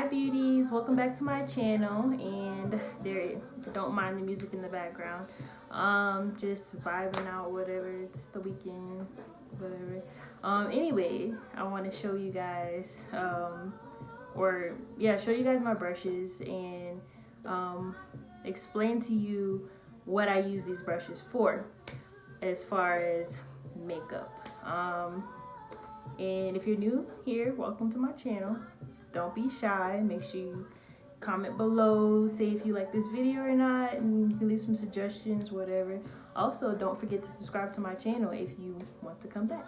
beauties, welcome back to my channel. And there, don't mind the music in the background. Just vibing out, whatever. It's the weekend, whatever. Anyway, I want to show you guys show you guys my brushes and explain to you what I use these brushes for as far as makeup. And if you're new here, welcome to my channel. Don't be shy. Make sure you comment below, say if you like this video or not, and you can leave some suggestions, whatever. Also, don't forget to subscribe to my channel if you want to come back.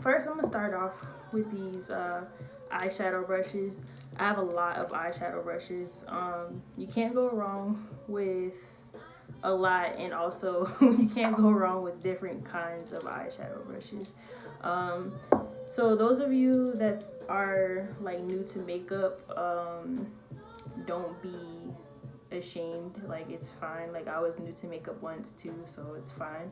First, I'm gonna start off with these eyeshadow brushes. I have a lot of eyeshadow brushes. You can't go wrong with a lot, and also you can't go wrong with different kinds of eyeshadow brushes. So those of you that are like new to makeup, don't be ashamed. Like, it's fine. Like, I was new to makeup once too, so it's fine.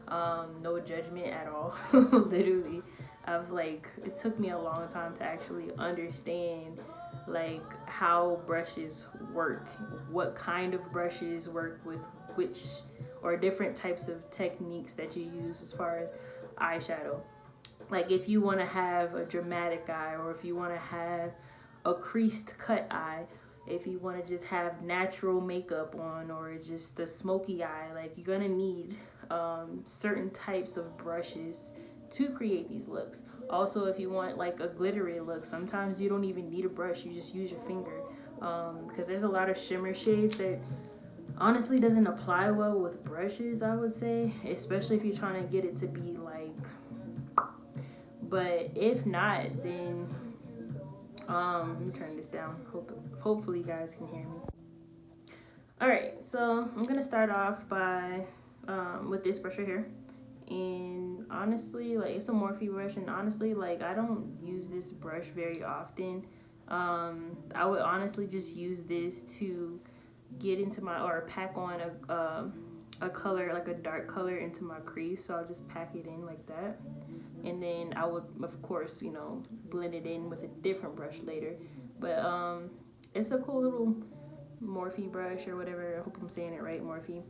No judgment at all. Literally, it took me a long time to actually understand like how brushes work, what kind of brushes work with which, or different types of techniques that you use as far as eyeshadow. Like, if you want to have a dramatic eye, or if you want to have a creased cut eye, if you want to just have natural makeup on, or just the smoky eye, like, you're gonna need certain types of brushes to create these looks. Also, if you want like a glittery look, sometimes you don't even need a brush, you just use your finger, because there's a lot of shimmer shades that honestly doesn't apply well with brushes, I would say, especially if you're trying to get it to be like, but if not, then let me turn this down. Hopefully you guys can hear me. All right, so I'm gonna start off by with this brush right here. And honestly, like, it's a Morphe brush, and honestly, like, I don't use this brush very often. I would honestly just use this to get into my, or pack on a color, like a dark color, into my crease. So I'll just pack it in like that, and then I would, of course, you know, blend it in with a different brush later. But it's a cool little Morphe brush, or whatever. I hope I'm saying it right, Morphe.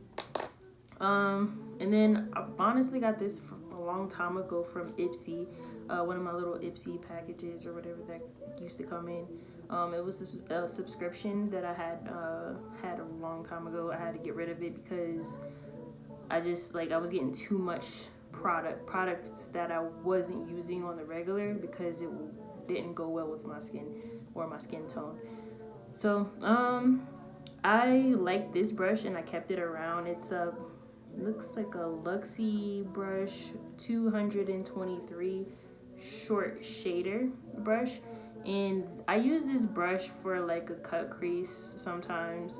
And then I honestly got this from a long time ago from Ipsy, one of my little Ipsy packages or whatever that used to come in. It was a subscription that I had a long time ago. I had to get rid of it because I was getting too much products that I wasn't using on the regular, because it didn't go well with my skin or my skin tone. So I like this brush, and I kept it around. Looks like a Luxie brush 223 short shader brush, and I use this brush for like a cut crease sometimes,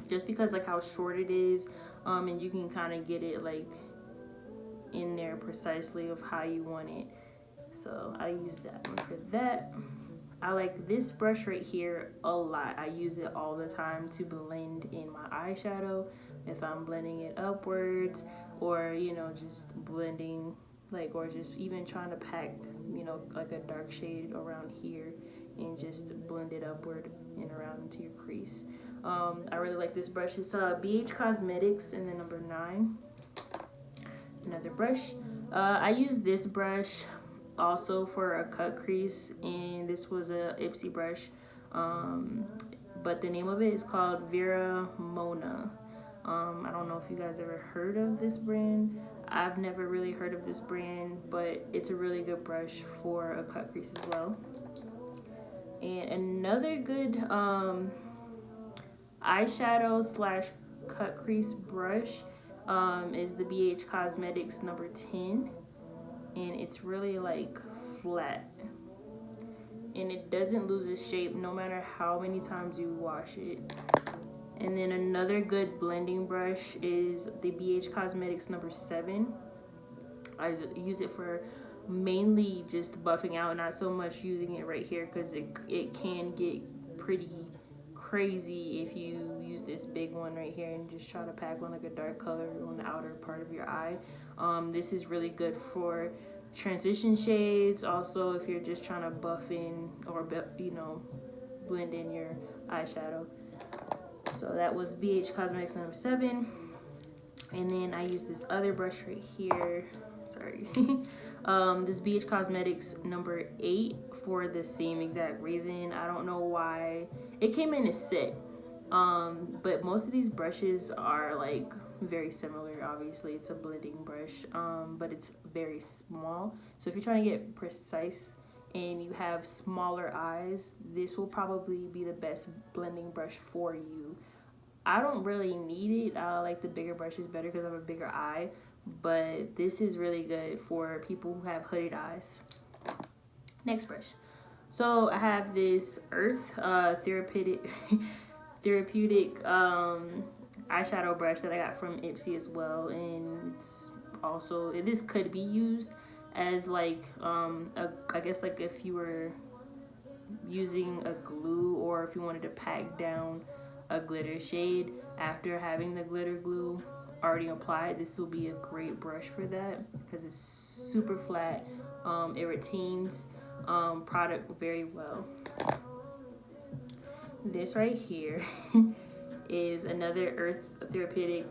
just because like how short it is, and you can kind of get it like in there precisely of how you want it. So I use that one for that. I like this brush right here a lot. I use it all the time to blend in my eyeshadow, if I'm blending it upwards, or, you know, just blending, like, or just even trying to pack, you know, like a dark shade around here and just blend it upward and around into your crease. I really like this brush. It's BH Cosmetics in the number 9. Another brush. I use this brush also for a cut crease, and this was a Ipsy brush, but the name of it is called Vera Mona. I don't know if you guys ever heard of this brand. I've never really heard of this brand, but it's a really good brush for a cut crease as well. And another good eyeshadow slash cut crease brush is the BH Cosmetics number 10, and it's really like flat, and it doesn't lose its shape no matter how many times you wash it. And then another good blending brush is the BH Cosmetics number 7. I use it for mainly just buffing out, not so much using it right here, because it can get pretty crazy if you use this big one right here and just try to pack on like a dark color on the outer part of your eye. This is really good for transition shades. Also, if you're just trying to buff in or, you know, blend in your eyeshadow. So that was BH Cosmetics number 7. And then I use this other brush right here. Sorry. This BH Cosmetics number 8 for the same exact reason. I don't know why. It came in a set. But most of these brushes are like very similar. Obviously, it's a blending brush, but it's very small. So if you're trying to get precise and you have smaller eyes, this will probably be the best blending brush for you. I don't really need it. I like the bigger brushes better because I have a bigger eye, but this is really good for people who have hooded eyes. Next brush. So I have this Earth therapeutic eyeshadow brush that I got from Ipsy as well, and it's also, this could be used as like I guess like if you were using a glue, or if you wanted to pack down a glitter shade after having the glitter glue already applied, this will be a great brush for that because it's super flat. It retains product very well. This right here is another Earth therapeutic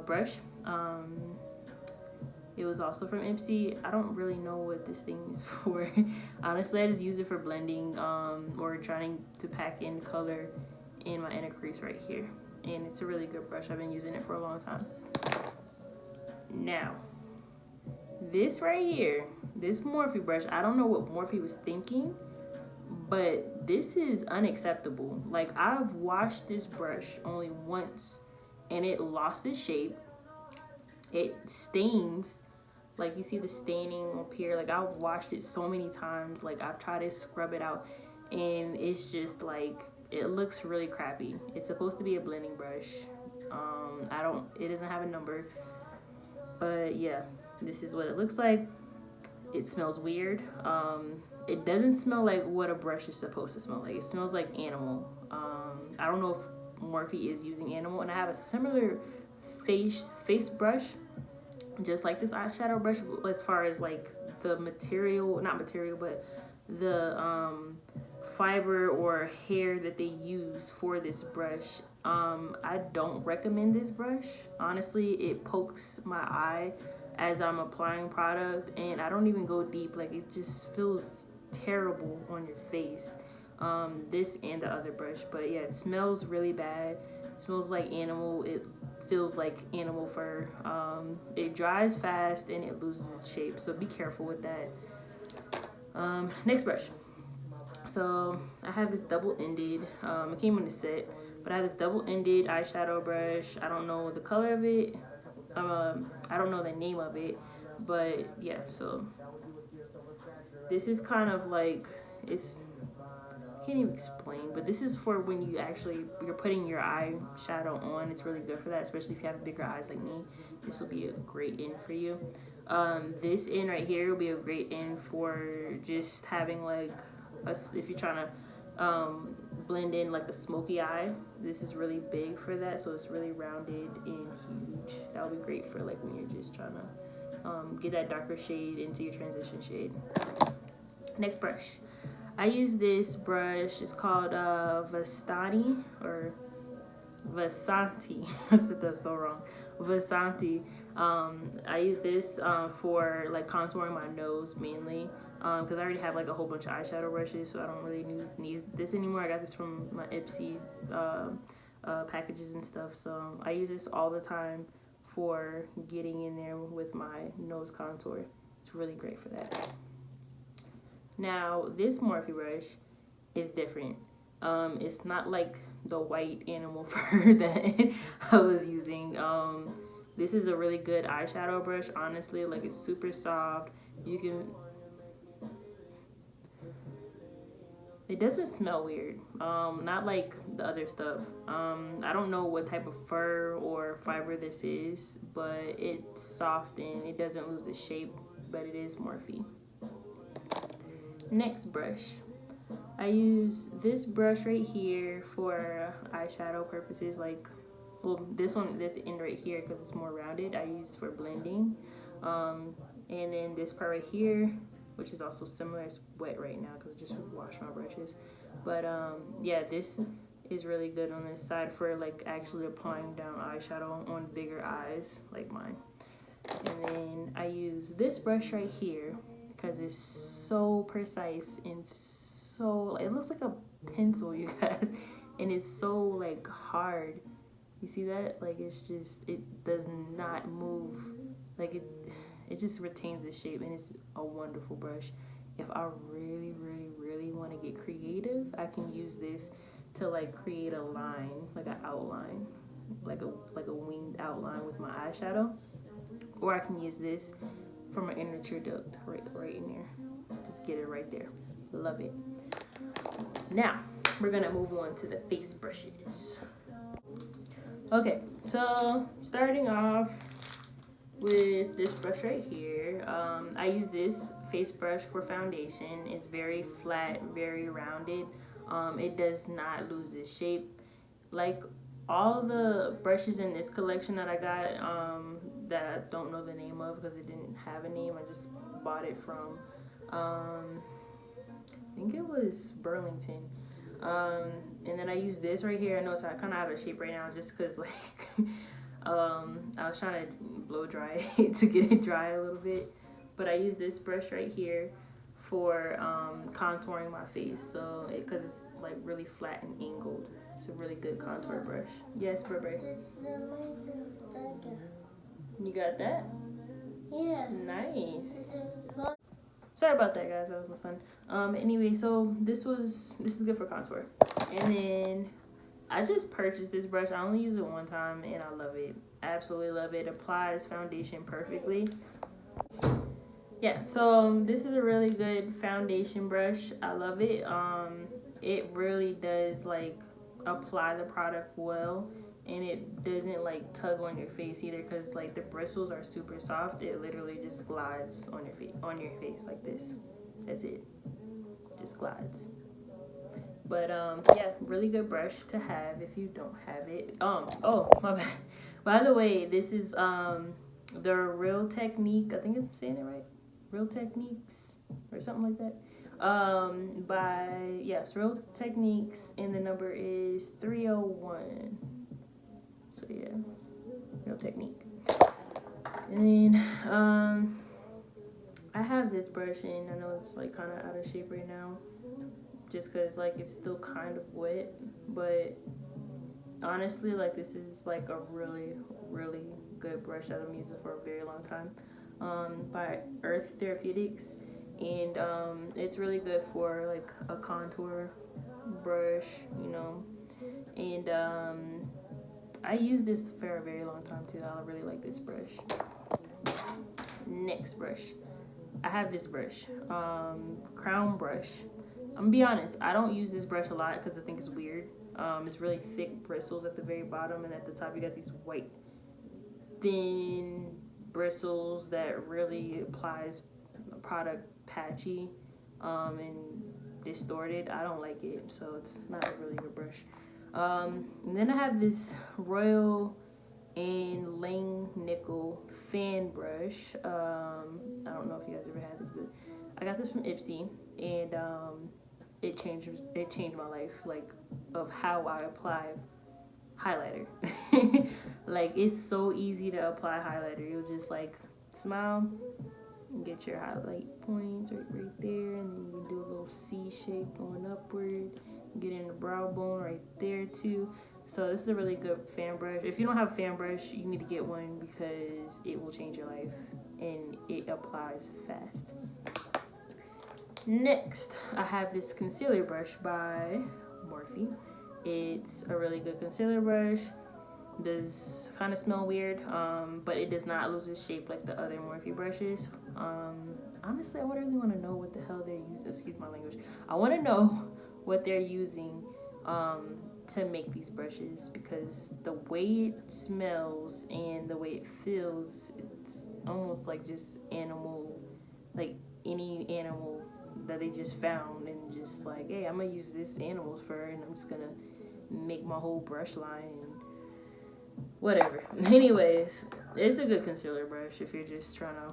brush. It was also from Ipsy. I don't really know what this thing is for. Honestly, I just use it for blending or trying to pack in color in my inner crease right here. And it's a really good brush. I've been using it for a long time. Now, this right here, this Morphe brush, I don't know what Morphe was thinking, but this is unacceptable. Like, I've washed this brush only once and it lost its shape. It stains, like you see the staining up here. Like, I've washed it so many times, like I've tried to scrub it out, and it's just like, it looks really crappy. It's supposed to be a blending brush. It doesn't have a number, but yeah, this is what it looks like. It smells weird. It doesn't smell like what a brush is supposed to smell like. It smells like animal. I don't know if Morphe is using animal, and I have a similar face brush just like this eyeshadow brush, as far as like the material, not material, but the fiber or hair that they use for this brush. I don't recommend this brush. Honestly, it pokes my eye as I'm applying product, and I don't even go deep. Like, it just feels terrible on your face. This and the other brush, but yeah, it smells really bad. It smells like animal. It feels like animal fur. It dries fast and it loses its shape, so be careful with that. Next brush. So I have this double-ended, it came in the set, but I have this double-ended eyeshadow brush. I don't know the color of it. I don't know the name of it, but yeah, so this is kind of like, I can't even explain, but this is for when you're putting your eyeshadow on. It's really good for that, especially if you have bigger eyes like me. This will be a great end for you. This end right here will be a great end for just having like if you're trying to blend in like a smoky eye. This is really big for that, so it's really rounded and huge. That would be great for like when you're just trying to get that darker shade into your transition shade. Next brush. I use this brush. It's called Vastani or Vasanti. I said that so wrong. Vasanti. I use this for like contouring my nose mainly, because I already have like a whole bunch of eyeshadow brushes, so I don't really need this anymore. I got this from my Ipsy packages and stuff, so I use this all the time for getting in there with my nose contour. It's really great for that. Now, this Morphe brush is different. It's not like the white animal fur that I was using. This is a really good eyeshadow brush, honestly. Like, it's super soft. It doesn't smell weird. Not like the other stuff. I don't know what type of fur or fiber this is, but it's soft and it doesn't lose its shape, but it is Morphe. Next brush. I use this brush right here for eyeshadow purposes. Like, well, this end right here, because it's more rounded, I use for blending. And then this part right here, which is also similar. It's wet right now because I just washed my brushes. But yeah, this is really good on this side for like actually applying down eyeshadow on bigger eyes like mine. And then I use this brush right here because it's so precise and so, it looks like a pencil, you guys. And it's so like hard. You see that? Like it's just, it does not move. Like it just retains the shape, and it's a wonderful brush. If I really want to get creative, I can use this to like create a line, like an outline, like a winged outline with my eyeshadow. Or I can use this for my inner tear duct right in there. Just get it right there. Love it. Now we're gonna move on to the face brushes. Okay, so starting off with this brush right here. I use this face brush for foundation. It's very flat, very rounded. It does not lose its shape. Like all the brushes in this collection that I got, that I don't know the name of because it didn't have a name. I just bought it from, I think it was Burlington. And then I use this right here. I know it's kind of out of shape right now just because like I was trying to blow dry it to get it dry a little bit, but I use this brush right here for contouring my face, so because it's like really flat and angled. It's a really good contour brush. Yes, Burberry. You got that? Yeah. Nice. Sorry about that, guys. That was my son. Anyway, so this is good for contour. And then I just purchased this brush. I only use it one time, and I love it. Absolutely love it. Applies foundation perfectly. Yeah, so this is a really good foundation brush. I love it. It really does like apply the product well, and it doesn't like tug on your face either because like the bristles are super soft. It literally just glides on your face like this. That's it. Just glides. But yeah, really good brush to have if you don't have it. Oh my bad. By the way, this is the Real Technique. I think I'm saying it right. Real Techniques or something like that. Real Techniques, and the number is 301. So yeah, Real Technique. And then I have this brush, and I know it's like kind of out of shape right now, just because like it's still kind of wet, but honestly like this is like a really good brush that I'm using for a very long time, by Earth Therapeutics, and it's really good for like a contour brush, you know. And I use this for a very long time too. I really like this brush. Next brush, I have this brush, Crown brush. I'm gonna be honest, I don't use this brush a lot because I think it's weird. It's really thick bristles at the very bottom, and at the top you got these white thin bristles that really applies product patchy and distorted. I don't like it, so it's not a really good brush. And then I have this Royal and Langnickel fan brush. I don't know if you guys ever had this, but I got this from Ipsy, and it changed my life, like of how I apply highlighter. Like it's so easy to apply highlighter. You'll just like smile and get your highlight points right there, and then you can do a little C shape going upward. Get in the brow bone right there too. So this is a really good fan brush. If you don't have a fan brush, you need to get one because it will change your life and it applies fast. Next, I have this concealer brush by Morphe. It's a really good concealer brush. It does kind of smell weird, but it does not lose its shape like the other Morphe brushes. Honestly, I really want to know what the hell they're using. Excuse my language. I want to know what they're using to make these brushes, because the way it smells and the way it feels, it's almost like just animal, like any animal that they just found and just like, hey, I'm gonna use this animal's fur and I'm just gonna make my whole brush line. And whatever. Anyways, it's a good concealer brush if you're just trying to,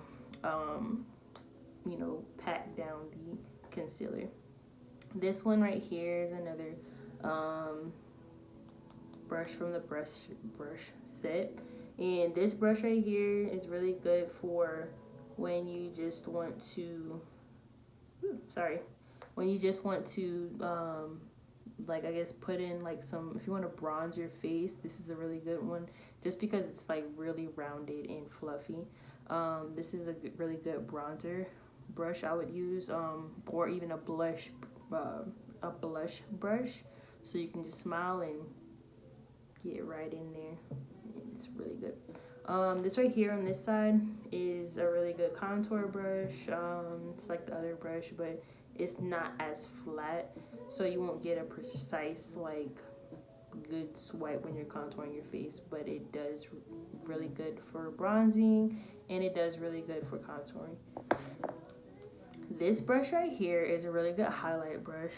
you know, pat down the concealer. This one right here is another brush from the brush set, and this brush right here is really good for when you just want to when you just want to like, I guess, put in like some, if you want to bronze your face, this is a really good one just because it's like really rounded and fluffy. This is a really good bronzer brush I would use, or even a blush brush, so you can just smile and get right in there. It's really good. This right here on this side is a really good contour brush. It's like the other brush, but it's not as flat, so you won't get a precise, like, good swipe when you're contouring your face, but it does really good for bronzing, and it does really good for contouring. This brush right here is a really good highlight brush.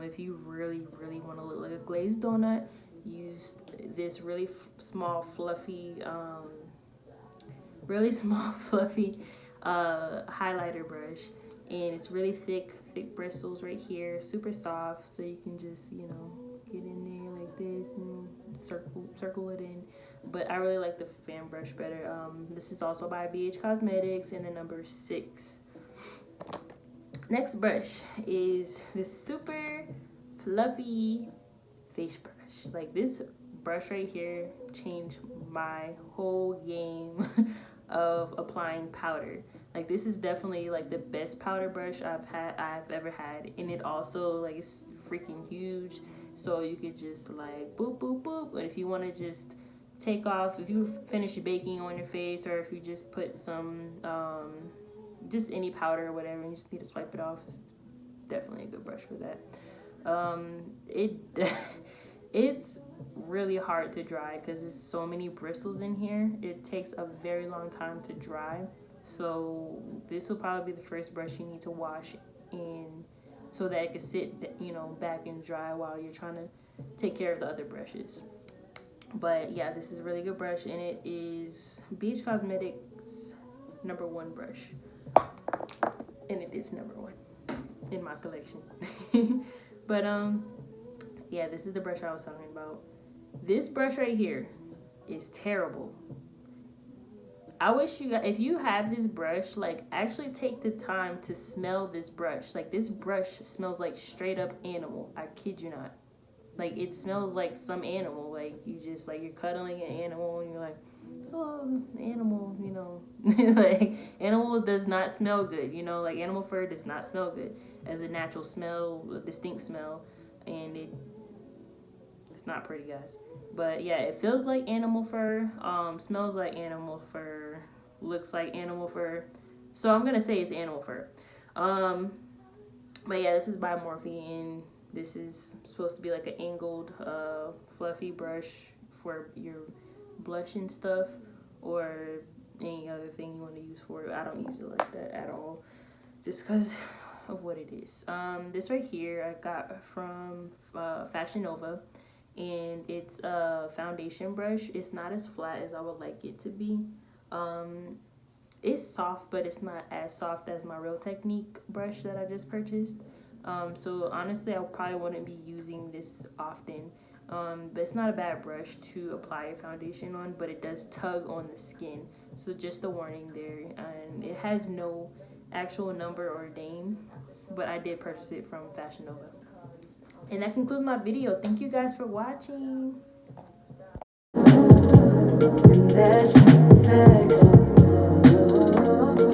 If you really want to look like a glazed donut, use this really small fluffy highlighter brush, and it's really thick bristles right here, super soft, so you can just, you know, get in there like this and circle it in. But I really like the fan brush better. This is also by BH Cosmetics in the number 6. Next brush is this super fluffy face brush. Like, this brush right here changed my whole game of applying powder. Like, this is definitely like the best powder brush I've ever had, and it also, like, it's freaking huge, so you could just like boop boop boop. And if you want to just take off, if you finish baking on your face, or if you just put some just any powder or whatever, and you just need to swipe it off, it's definitely a good brush for that. It's really hard to dry because there's so many bristles in here. It takes a very long time to dry, so this will probably be the first brush you need to wash in, so that it can sit, you know, back and dry while you're trying to take care of the other brushes. But yeah, this is a really good brush, and it is BH Cosmetics number 1 brush, and it is number 1 in my collection. But yeah, this is the brush I was talking about. This brush right here is terrible. I wish you guys, if you have this brush, like, actually take the time to smell this brush. Like, this brush smells like straight up animal. I kid you not. Like, it smells like some animal. Like, you just, like, you're cuddling an animal and you're like, oh, animal, you know. Like, animal does not smell good, you know. Like, animal fur does not smell good as a natural smell, a distinct smell. And it's not pretty, guys. But yeah, it feels like animal fur, smells like animal fur, looks like animal fur. So I'm gonna say it's animal fur. But yeah, this is by Morphe, and this is supposed to be like an angled, fluffy brush for your blush and stuff, or any other thing you want to use for it. I don't use it like that at all, just because of what it is. This right here I got from Fashion Nova, and it's a foundation brush. It's not as flat as I would like it to be. It's soft, but it's not as soft as my Real Technique brush that I just purchased. So honestly, I probably wouldn't be using this often. But it's not a bad brush to apply your foundation on, but it does tug on the skin. So just a warning there. And it has no actual number or name, but I did purchase it from Fashion Nova. And that concludes my video. Thank you guys for watching.